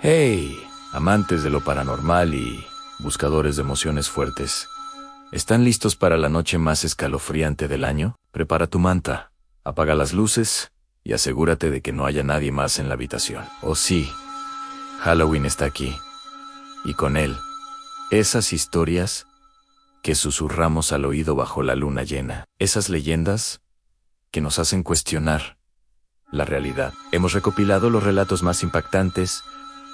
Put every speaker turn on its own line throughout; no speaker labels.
Hey, amantes de lo paranormal y buscadores de emociones fuertes. ¿Están listos para la noche más escalofriante del año? Prepara tu manta, apaga las luces y asegúrate de que no haya nadie más en la habitación. Oh sí, Halloween está aquí. Y con él, esas historias que susurramos al oído bajo la luna llena. Esas leyendas que nos hacen cuestionar la realidad. Hemos recopilado los relatos más impactantes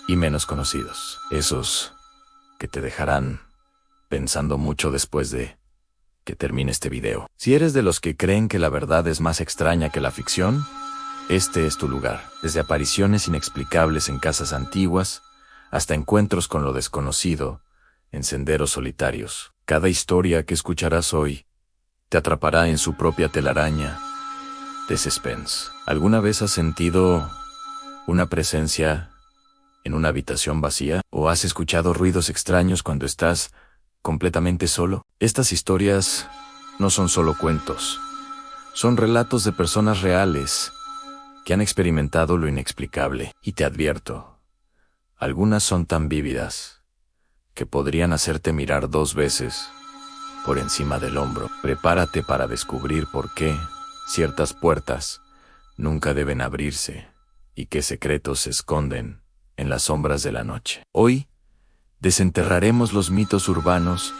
y menos conocidos. Esos que te dejarán pensando mucho después de que termine este video. Si eres de los que creen que la verdad es más extraña que la ficción, este es tu lugar. Desde apariciones inexplicables en casas antiguas, hasta encuentros con lo desconocido en senderos solitarios. Cada historia que escucharás hoy te atrapará en su propia telaraña de suspense. ¿Alguna vez has sentido una presencia en una habitación vacía? ¿O has escuchado ruidos extraños cuando estás completamente solo? Estas historias no son solo cuentos, son relatos de personas reales que han experimentado lo inexplicable. Y te advierto, algunas son tan vívidas que podrían hacerte mirar dos veces por encima del hombro. Prepárate para descubrir por qué ciertas puertas nunca deben abrirse y qué secretos se esconden en las sombras de la noche. Hoy desenterraremos los mitos urbanos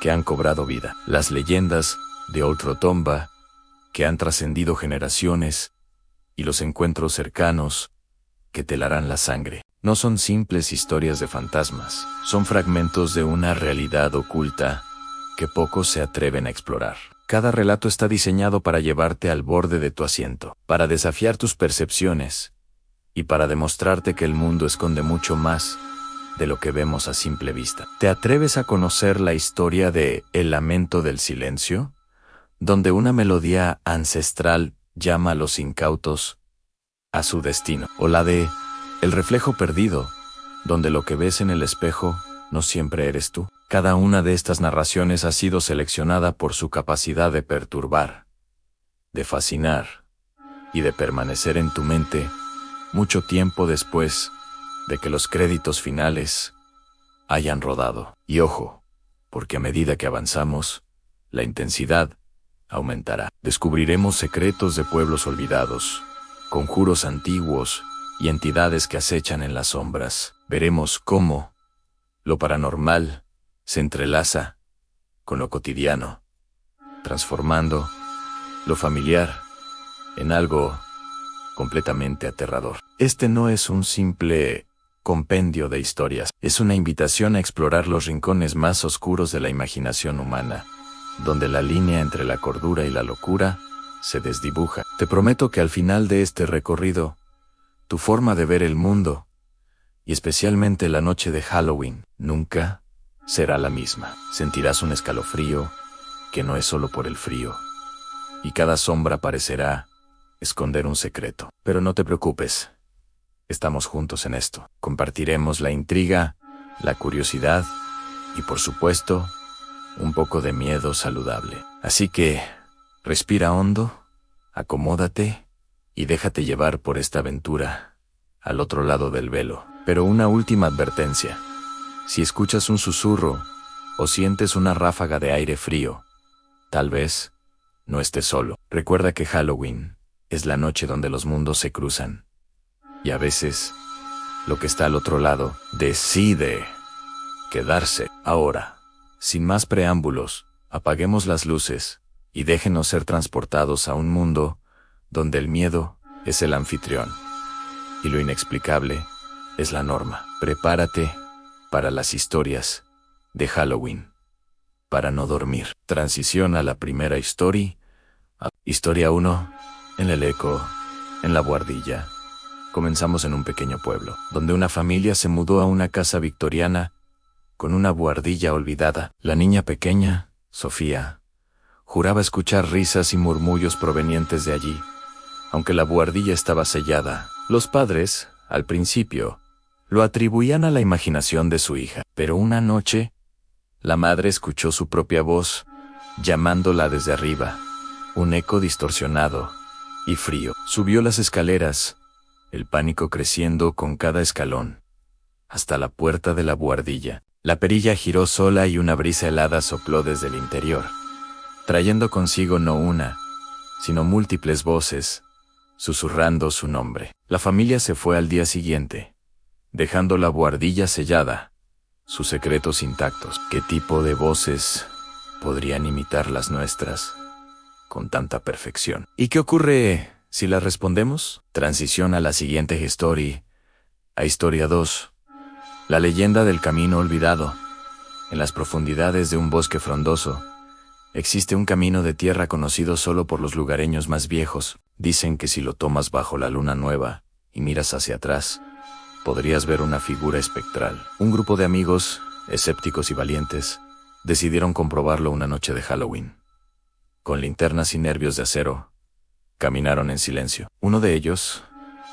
que han cobrado vida, las leyendas de ultratumba que han trascendido generaciones y los encuentros cercanos que te helarán la sangre. No son simples historias de fantasmas, son fragmentos de una realidad oculta que pocos se atreven a explorar. Cada relato está diseñado para llevarte al borde de tu asiento, para desafiar tus percepciones y para demostrarte que el mundo esconde mucho más de lo que vemos a simple vista. ¿Te atreves a conocer la historia de El Lamento del Silencio, donde una melodía ancestral llama a los incautos a su destino? ¿O la de El Reflejo Perdido, donde lo que ves en el espejo no siempre eres tú? Cada una de estas narraciones ha sido seleccionada por su capacidad de perturbar, de fascinar y de permanecer en tu mente mucho tiempo después de que los créditos finales hayan rodado. Y ojo, porque a medida que avanzamos, la intensidad aumentará. Descubriremos secretos de pueblos olvidados, conjuros antiguos y entidades que acechan en las sombras. Veremos cómo lo paranormal se entrelaza con lo cotidiano, transformando lo familiar en algo completamente aterrador. Este no es un simple compendio de historias, es una invitación a explorar los rincones más oscuros de la imaginación humana, donde la línea entre la cordura y la locura se desdibuja. Te prometo que al final de este recorrido, tu forma de ver el mundo, y especialmente la noche de Halloween, nunca será la misma. Sentirás un escalofrío que no es solo por el frío, y cada sombra parecerá esconder un secreto. Pero no te preocupes, estamos juntos en esto. Compartiremos la intriga, la curiosidad y, por supuesto, un poco de miedo saludable. Así que, respira hondo, acomódate y déjate llevar por esta aventura al otro lado del velo. Pero una última advertencia: si escuchas un susurro o sientes una ráfaga de aire frío, tal vez no estés solo. Recuerda que Halloween es la noche donde los mundos se cruzan, y a veces lo que está al otro lado decide quedarse. Ahora, sin más preámbulos, apaguemos las luces y déjenos ser transportados a un mundo donde el miedo es el anfitrión y lo inexplicable es la norma. Prepárate para las historias de Halloween para no dormir. Transición a la primera historia. Historia 1. En el eco, en la buhardilla. Comenzamos en un pequeño pueblo, donde una familia se mudó a una casa victoriana con una buhardilla olvidada. La niña pequeña, Sofía, juraba escuchar risas y murmullos provenientes de allí, aunque la buhardilla estaba sellada. Los padres, al principio, lo atribuían a la imaginación de su hija, pero una noche, la madre escuchó su propia voz llamándola desde arriba, un eco distorsionado y frío. Subió las escaleras, el pánico creciendo con cada escalón, hasta la puerta de la buhardilla. La perilla giró sola y una brisa helada sopló desde el interior, trayendo consigo no una, sino múltiples voces, susurrando su nombre. La familia se fue al día siguiente, dejando la buhardilla sellada, sus secretos intactos. ¿Qué tipo de voces podrían imitar las nuestras con tanta perfección? ¿Y qué ocurre si las respondemos? Transición a la siguiente historia, a historia 2. La leyenda del camino olvidado. En las profundidades de un bosque frondoso, existe un camino de tierra conocido solo por los lugareños más viejos. Dicen que si lo tomas bajo la luna nueva y miras hacia atrás, podrías ver una figura espectral. Un grupo de amigos, escépticos y valientes, decidieron comprobarlo una noche de Halloween. Con linternas y nervios de acero, caminaron en silencio. Uno de ellos,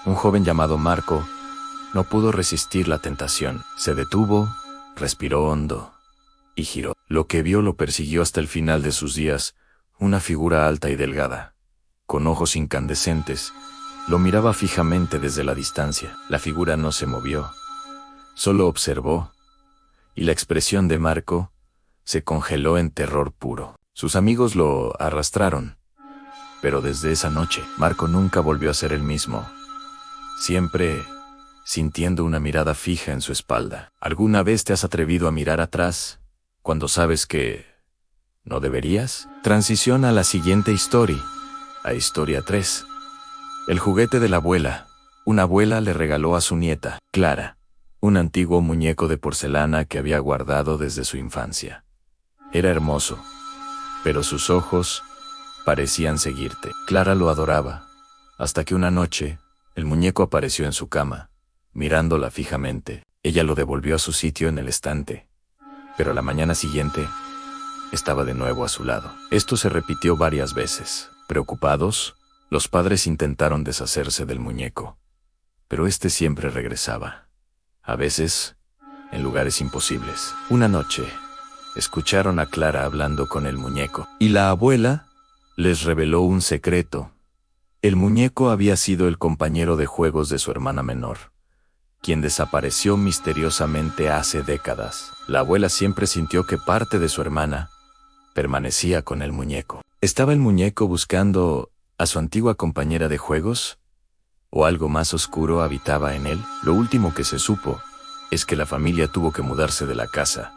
un joven llamado Marco, no pudo resistir la tentación. Se detuvo, respiró hondo y giró. Lo que vio lo persiguió hasta el final de sus días. Una figura alta y delgada, con ojos incandescentes, lo miraba fijamente desde la distancia. La figura no se movió, solo observó, y la expresión de Marco se congeló en terror puro. Sus amigos lo arrastraron, pero desde esa noche, Marco nunca volvió a ser el mismo, siempre sintiendo una mirada fija en su espalda. ¿Alguna vez te has atrevido a mirar atrás cuando sabes que no deberías? Transición a la siguiente historia, a historia 3. El juguete de la abuela. Una abuela le regaló a su nieta, Clara, un antiguo muñeco de porcelana que había guardado desde su infancia. Era hermoso, pero sus ojos parecían seguirte. Clara lo adoraba, hasta que una noche el muñeco apareció en su cama, mirándola fijamente. Ella lo devolvió a su sitio en el estante, pero la mañana siguiente estaba de nuevo a su lado. Esto se repitió varias veces. Preocupados, los padres intentaron deshacerse del muñeco, pero este siempre regresaba, a veces en lugares imposibles. Una noche, escucharon a Clara hablando con el muñeco, y la abuela les reveló un secreto. El muñeco había sido el compañero de juegos de su hermana menor, quien desapareció misteriosamente hace décadas. La abuela siempre sintió que parte de su hermana permanecía con el muñeco. ¿Estaba el muñeco buscando a su antigua compañera de juegos? ¿O algo más oscuro habitaba en él? Lo último que se supo es que la familia tuvo que mudarse de la casa,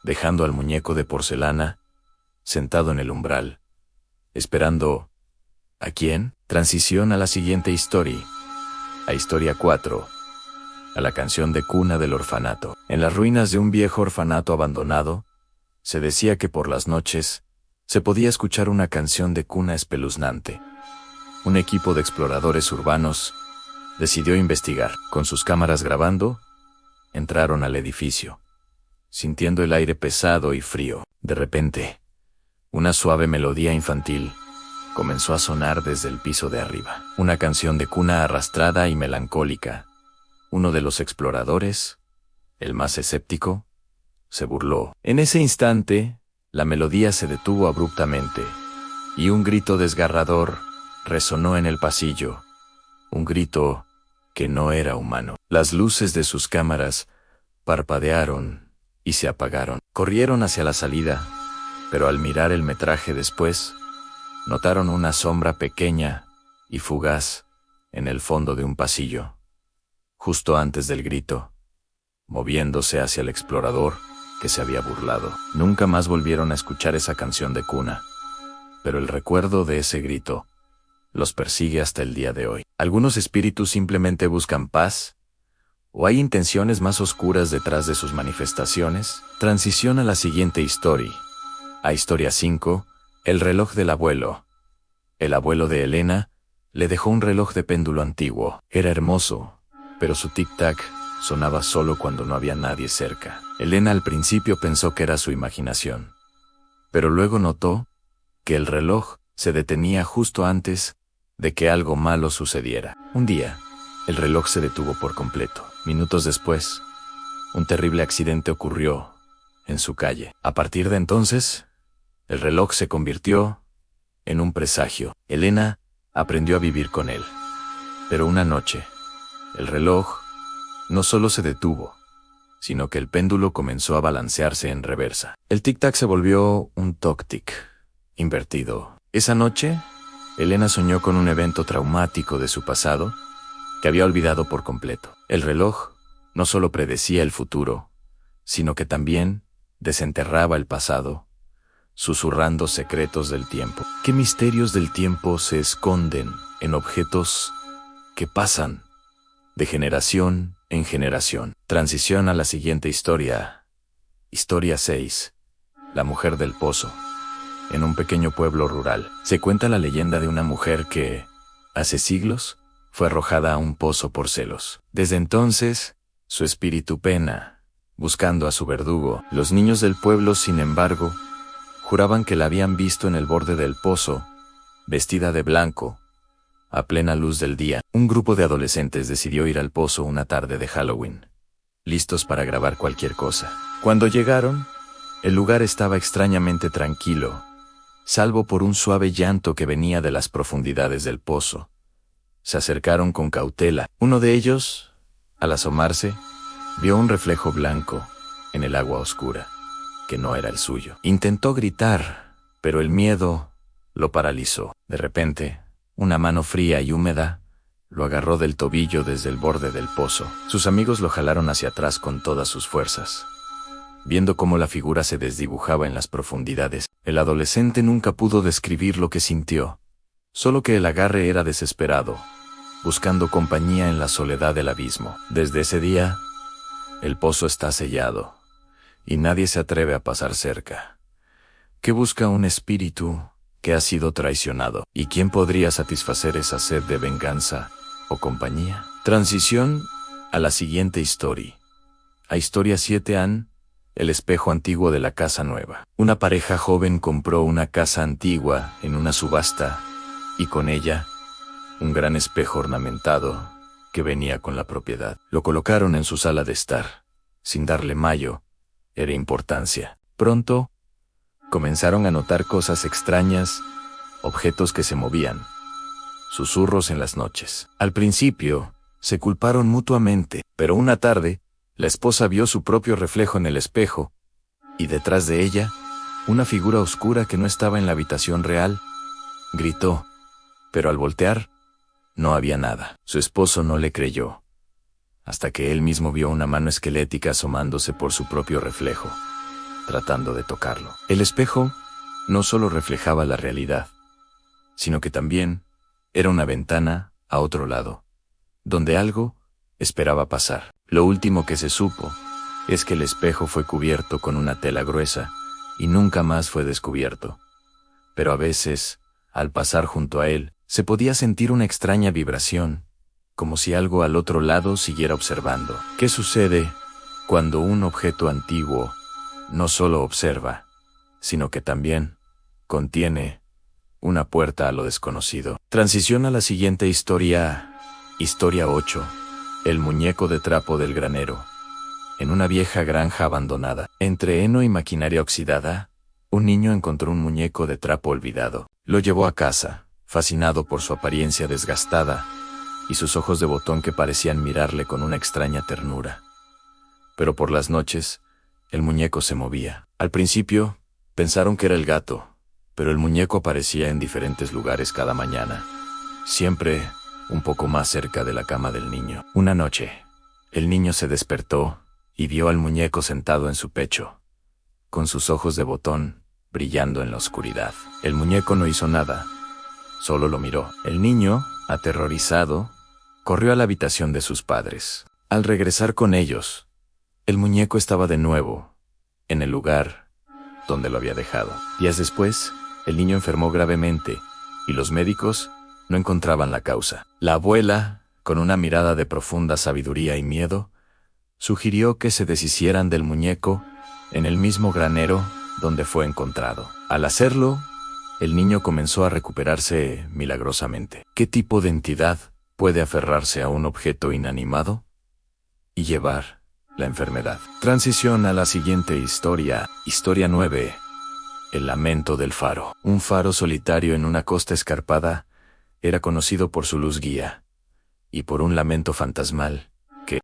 dejando al muñeco de porcelana sentado en el umbral, esperando ¿a quién? Transición a la siguiente historia, a historia 4. A la canción de cuna del orfanato. En las ruinas de un viejo orfanato abandonado, se decía que por las noches se podía escuchar una canción de cuna espeluznante. Un equipo de exploradores urbanos decidió investigar. Con sus cámaras grabando, entraron al edificio, sintiendo el aire pesado y frío. De repente, una suave melodía infantil comenzó a sonar desde el piso de arriba. Una canción de cuna arrastrada y melancólica. Uno de los exploradores, el más escéptico, se burló. En ese instante, la melodía se detuvo abruptamente, y un grito desgarrador resonó en el pasillo. Un grito que no era humano. Las luces de sus cámaras parpadearon y se apagaron. Corrieron hacia la salida, pero al mirar el metraje después, notaron una sombra pequeña y fugaz en el fondo de un pasillo. Justo antes del grito, moviéndose hacia el explorador que se había burlado. Nunca más volvieron a escuchar esa canción de cuna, pero el recuerdo de ese grito los persigue hasta el día de hoy. Algunos espíritus simplemente buscan paz, o hay intenciones más oscuras detrás de sus manifestaciones. Transición a la siguiente historia, a historia 5, el reloj del abuelo. El abuelo de Elena le dejó un reloj de péndulo antiguo. Era hermoso, pero su tic-tac sonaba solo cuando no había nadie cerca. Elena al principio pensó que era su imaginación, pero luego notó que el reloj se detenía justo antes de que algo malo sucediera. Un día, el reloj se detuvo por completo. Minutos después, un terrible accidente ocurrió en su calle. A partir de entonces, el reloj se convirtió en un presagio. Elena aprendió a vivir con él. Pero una noche, el reloj no solo se detuvo, sino que el péndulo comenzó a balancearse en reversa. El tic-tac se volvió un toc-tic, invertido. Esa noche, Elena soñó con un evento traumático de su pasado que había olvidado por completo. El reloj no solo predecía el futuro, sino que también desenterraba el pasado, susurrando secretos del tiempo. ¿Qué misterios del tiempo se esconden en objetos que pasan de generación en generación? Transición a la siguiente historia. Historia 6. La mujer del pozo. En un pequeño pueblo rural, se cuenta la leyenda de una mujer que, hace siglos, fue arrojada a un pozo por celos. Desde entonces, su espíritu pena, buscando a su verdugo. Los niños del pueblo, sin embargo, juraban que la habían visto en el borde del pozo, vestida de blanco, a plena luz del día. Un grupo de adolescentes decidió ir al pozo una tarde de Halloween, listos para grabar cualquier cosa. Cuando llegaron, el lugar estaba extrañamente tranquilo, salvo por un suave llanto que venía de las profundidades del pozo. Se acercaron con cautela. Uno de ellos, al asomarse, vio un reflejo blanco en el agua oscura, que no era el suyo. Intentó gritar, pero el miedo lo paralizó. De repente, una mano fría y húmeda lo agarró del tobillo desde el borde del pozo. Sus amigos lo jalaron hacia atrás con todas sus fuerzas. Viendo cómo la figura se desdibujaba en las profundidades, el adolescente nunca pudo describir lo que sintió, solo que el agarre era desesperado, buscando compañía en la soledad del abismo. Desde ese día, el pozo está sellado, y nadie se atreve a pasar cerca. ¿Qué busca un espíritu que ha sido traicionado? ¿Y quién podría satisfacer esa sed de venganza o compañía? Transición a la siguiente historia. A historia 7. El espejo antiguo de la casa nueva. Una pareja joven compró una casa antigua en una subasta, y con ella, un gran espejo ornamentado que venía con la propiedad. Lo colocaron en su sala de estar, sin darle mayor importancia. Pronto, comenzaron a notar cosas extrañas, objetos que se movían, susurros en las noches. Al principio, se culparon mutuamente, pero una tarde, la esposa vio su propio reflejo en el espejo, y detrás de ella, una figura oscura que no estaba en la habitación real. Gritó, pero al voltear, no había nada. Su esposo no le creyó, hasta que él mismo vio una mano esquelética asomándose por su propio reflejo, tratando de tocarlo. El espejo no solo reflejaba la realidad, sino que también era una ventana a otro lado, donde algo esperaba pasar. Lo último que se supo es que el espejo fue cubierto con una tela gruesa y nunca más fue descubierto. Pero a veces, al pasar junto a él, se podía sentir una extraña vibración, como si algo al otro lado siguiera observando. ¿Qué sucede cuando un objeto antiguo no solo observa, sino que también contiene una puerta a lo desconocido? Transición a la siguiente historia. Historia 8. El muñeco de trapo del granero. En una vieja granja abandonada, entre heno y maquinaria oxidada, un niño encontró un muñeco de trapo olvidado. Lo llevó a casa, fascinado por su apariencia desgastada y sus ojos de botón que parecían mirarle con una extraña ternura. Pero por las noches, el muñeco se movía. Al principio, pensaron que era el gato, pero el muñeco aparecía en diferentes lugares cada mañana, siempre un poco más cerca de la cama del niño. Una noche, el niño se despertó y vio al muñeco sentado en su pecho, con sus ojos de botón brillando en la oscuridad. El muñeco no hizo nada, solo lo miró. El niño, aterrorizado, corrió a la habitación de sus padres. Al regresar con ellos, el muñeco estaba de nuevo en el lugar donde lo había dejado. Días después, el niño enfermó gravemente y los médicos no encontraban la causa. La abuela, con una mirada de profunda sabiduría y miedo, sugirió que se deshicieran del muñeco en el mismo granero donde fue encontrado. Al hacerlo, el niño comenzó a recuperarse milagrosamente. ¿Qué tipo de entidad puede aferrarse a un objeto inanimado y llevar la enfermedad? Transición a la siguiente historia. Historia 9. El lamento del faro. Un faro solitario en una costa escarpada era conocido por su luz guía y por un lamento fantasmal